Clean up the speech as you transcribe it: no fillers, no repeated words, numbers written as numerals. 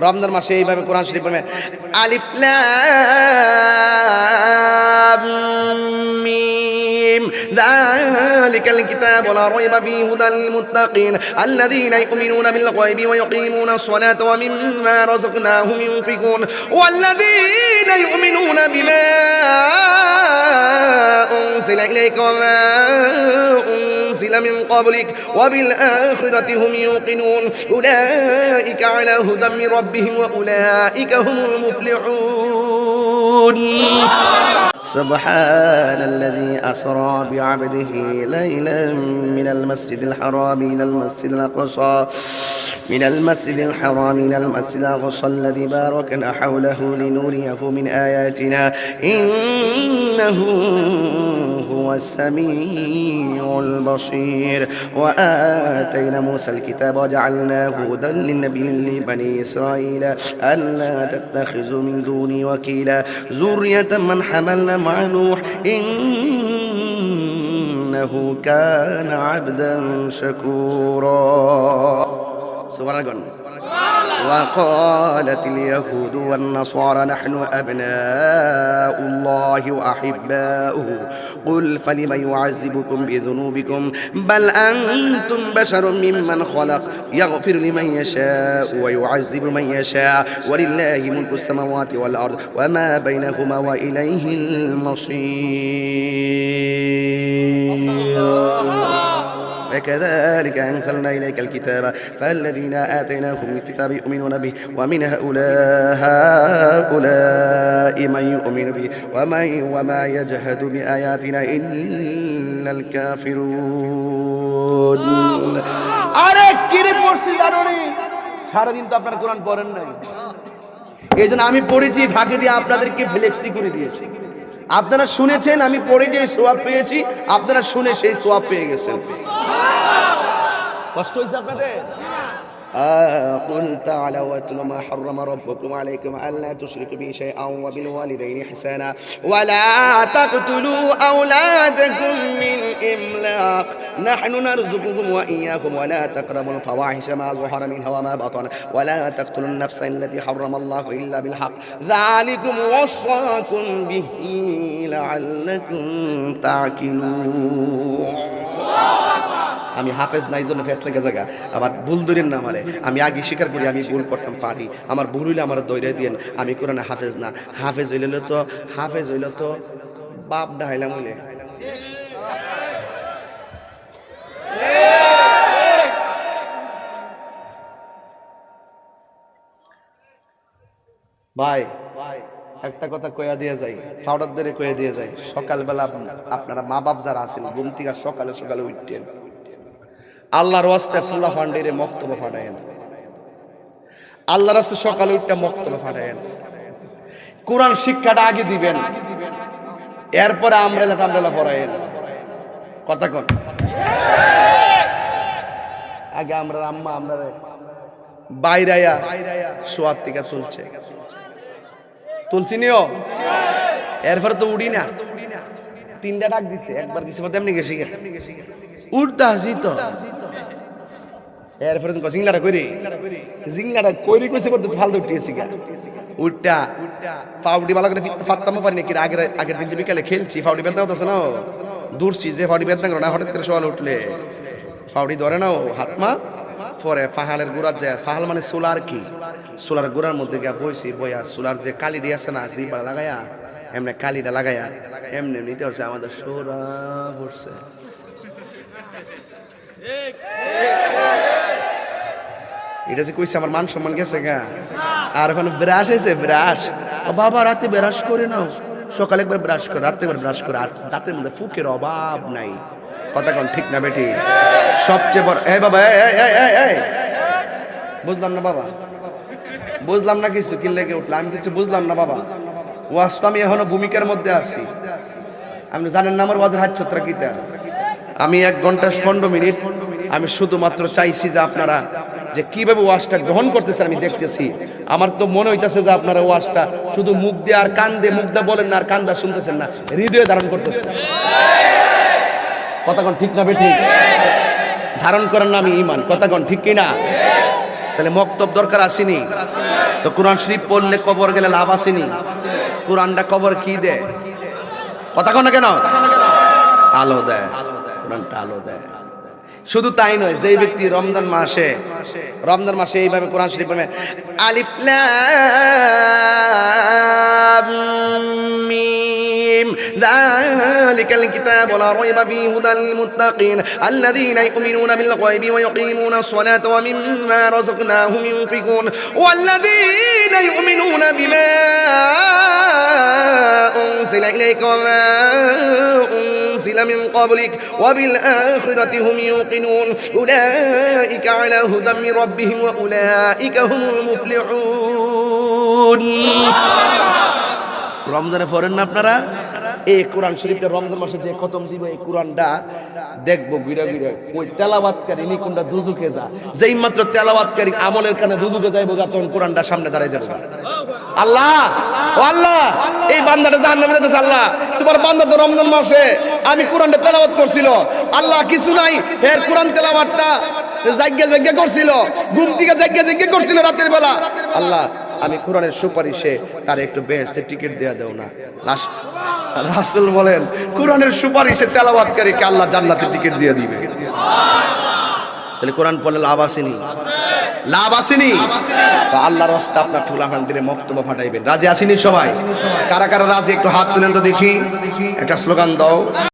রমজান মাসে এইভাবে কোরআন শরীফ পড়বেন। আলিফ লাম মিম যালিকাল কিতাবু লা রাইবা ফীহি হুদাল লিল মুত্তাকিন আল্লাযীনা ইউমিনুনা বিল গায়বি ওয়া ইউকিমুনাস সালাতা ওয়া মিম্মা রাযাকনাহুম ইউনফিকুন ওয়াল্লাযীনা ইউমিনুনা বিমা উনজিলা ইলাইকা ওয়া মা أنزل من قبلك وبالآخرة هم يوقنون أولئك على هدى من ربهم وأولئك هم المفلحون سبحان الذي أسرى بعبده ليلا من المسجد الحرام إلى المسجد الأقصى من المسجد الحرام إلى المسجد الأقصى الذي باركنا حوله لنريه من آياتنا إنه هو السميع البصير وآتينا موسى الكتاب وجعلناه هدى للنبي لبني إسرائيل ألا تتخذوا من دوني وكيلا ذرية من حملنا مع نوح إنه كان عبدا شكورا سبحان الله. وقالت اليهود والنصارى نحن أبناء الله وأحباؤه قل فلم يعذبكم بذنوبكم بل أنتم بشر ممن خلق يغفر لمن يشاء ويعذب من يشاء ولله ملك السماوات والأرض وما بينهما وإليه المصير وكذلك أنزلنا إليك الكتاب فالذين آتيناهم الكتاب يؤمنون به ومن هؤلاء من يؤمن به وما يجهد بآياتنا إلا الكافرون আরেক কিরে পড়ছি জানোনি সারা দিন তো আপনারা কোরআন পড়েন নাই এইজন্য আমি পড়েছি ফাঁকি দিয়ে আপনাদেরকে ফ্লেক্সি করে দিয়েছি আপনারা শুনেছেন আমি পড়ে যে সওয়াব পেয়েছি আপনারা শুনে সেই সওয়াব পেয়ে গেছেন কষ্ট হইছে আপনাদের قل تعالوا واتل ما حرم ربكم عليكم ألا تشركوا به شيئا وبالوالدين إحسانا ولا تقتلوا أولادكم من إملاق نحن نرزقكم وإياكم ولا تقربوا الفواحش ما ظهر منها وما بطن ولا تقتلوا النفس التي حرم الله إلا بالحق ذلكم وصاكم به لعلكم تعقلون আমি হাফেজ নাই জন্য ফেসলে জায়গা আবার ভুল ধরেন না আমারে আমি আগে স্বীকার করি আমি ভুল করতাম পারি আমার ভুল হইলে আমার দৈরে দিয়েন আমি কোরআনে হাফেজ না হাফেজ হইলে তো বাপ ডাইলাম হইলে ভাই একটা কথা কইয়া দিয়ে যাই পাউডার ধরে কইয়া দিয়ে যাই সকালবেলা আপনারা মা বাপ যারা আছেন ঘুম থেকে সকালে সকালে উঠতেন আল্লাহর ওয়াস্তে ফুলা ফান্ডেরে মক্তব ফাটায়েন আল্লাহর ওয়াস্তে সকালে উঠতে মক্তব ফাটায়েন কোরআন শিক্ষাটা আগে দিবেন এরপরে আমরেলা পড়ায়েন কথা কোন আগে আমরা আম্মা আমরা বাইরায়া সোয়াত থেকে তুলছি নিও এরপরে তো উড়ি না তিনটা ডাক দিছে একবার দিছে তেমনি গেছি উঠতা হাসি তো এরপরে জিংলাটা কইরি কইছে করতে ফালতু উঠিয়েছি গা উঠটা ফাউডি বালা করে ফাত্তামও পারি নাকি আগের দিন যে বিকালে খেলছি ফাউডি বেদনা হতেছে না দূরছি যে ফাউডি বেদনা করো না হঠাৎ করে সকালে উঠলে ফাউডি ধরে না হাত মা পরে ফাহালের গোড়ার যায় ফাহাল মানে সোলার কি সোলার গোড়ার মধ্যে গিয়া বইছি বইয়া সোলার যে কালিডি আছে না জিবা লাগাইয়া এমনি কালিটা লাগাইয়া এমনি নিতে হচ্ছে আমাদের সোরা পড়ছে এটা যে কইছে আমার মান সম্মান গেছে গা আর এখন ব্রাশ হয়েছে ব্রাশ ও বাবা রাতে ব্রাশ করে নাও সকালে একবার ব্রাশ করে রাতে একবার ব্রাশ করে আর দাঁতের মধ্যে ফুকের অভাব নাই কথা কোন ঠিক না বেটি সবচেয়ে বড় এই বাবা এই বুঝলাম না বাবা বুঝলাম না কিছু কি লেগে উঠলাম আমি কিছু বুঝলাম না বাবা ওয়াজ তো আমি এখনো ভূমিকার মধ্যে আছি আপনি জানেন না আমার ওয়াজের হাত ছত্রা কিতা আমি 1 ঘন্টা 15 মিনিট আমি শুধুমাত্র চাইছি যে আপনারা যে কিভাবে ওয়াজটা গ্রহণ করতেছেন আমি দেখতেছি আমার তো মনে হইতাছে যে আপনারা ওয়াজটা শুধু মুখ দিয়ে আর কান দিয়ে মুখ দিয়ে বলেন না আর কান দিয়ে শুনতেছেন না হৃদয়ে ধারণ করতেছেন কথা কোন ঠিক না বেঠিক ধারণ করেন না আমি ঈমান কথা কোন ঠিক কি না তাহলে মক্তব দরকার আসেনি? তো কোরআন শরীফ পড়লে কবর গেলে লাভ আসেনি? কোরআনটা কবর কি দেয়? কথা কন না কেন? আলো দেয়, কোরআনটা আলো দেয়। শুধু তাই নয়, যেই ব্যক্তি রমজান মাসে এইভাবে কোরআন শরীফ পড়বে, আলিফ লাম মিম যালিকাল কিতাবু লা রাইবা ফীহি হুদাল লিল মুত্তাকিন আল্লাযীনা ইউমিনুনা বিল গায়বি ওয়া ইউকিমুনাস সালাতা ওয়া মিম্মা রাযাকনাহুম ইউনফিকুন ওয়াল্লাযীনা ইউমিনুনা বিমা উনজিলা ইলাইকা ওয়া মা أنزل من قبلك وبالآخرة هم يوقنون أولئك على هدى من ربهم وأولئك هم المفلحون রমজানে পড়েন না আপনারা? এই কোরআন শরীফটা রমজান মাসে যে খতম দিব, এই কোরআনটা দেখবো ঘুরে ঘুরে ওই তেলাওয়াতকারী নিকুনটা দুজুকে যা, যেই মাত্র তেলাওয়াতকারী আমলের কানে দুজুকে যাইবো গা, তখন কোরআনটা সামনে দাঁড়ায় যাবে। আল্লাহ, ও আল্লাহ, এই বান্দাটা জাহান্নামে যেতেছে, আল্লাহ তোমার বান্দা তো রমজান মাসে আমি কোরআনটা তেলাওয়াত করছিল, আল্লাহ কিছু নাই এর কোরআন তেলাওয়াতটা জাগ্গা করছিল, ঘুম থেকে জাগ্গা করছিল রাতের বেলা, আল্লাহ আমি কোরআনের সুপারিশে তার একটু বেহেশতের টিকিট দেয়া দাও না। রাসূল বলেন কোরআনের সুপারিশে তেলাওয়াতকারীকে আল্লাহ জান্নাতের টিকিট দিয়ে দিবে। তাহলে কোরআন পড়লে লাভ আসেনি? লাভ আসেনি? তো আল্লাহর রাস্তা আপনার ফুলাফান দিলে মক্তব্য ফাটাইবেন। রাজি আসেনি সবাই? কারা কারা রাজি একটু হাত তুলেন তো দেখি, একটা স্লোগান দাও।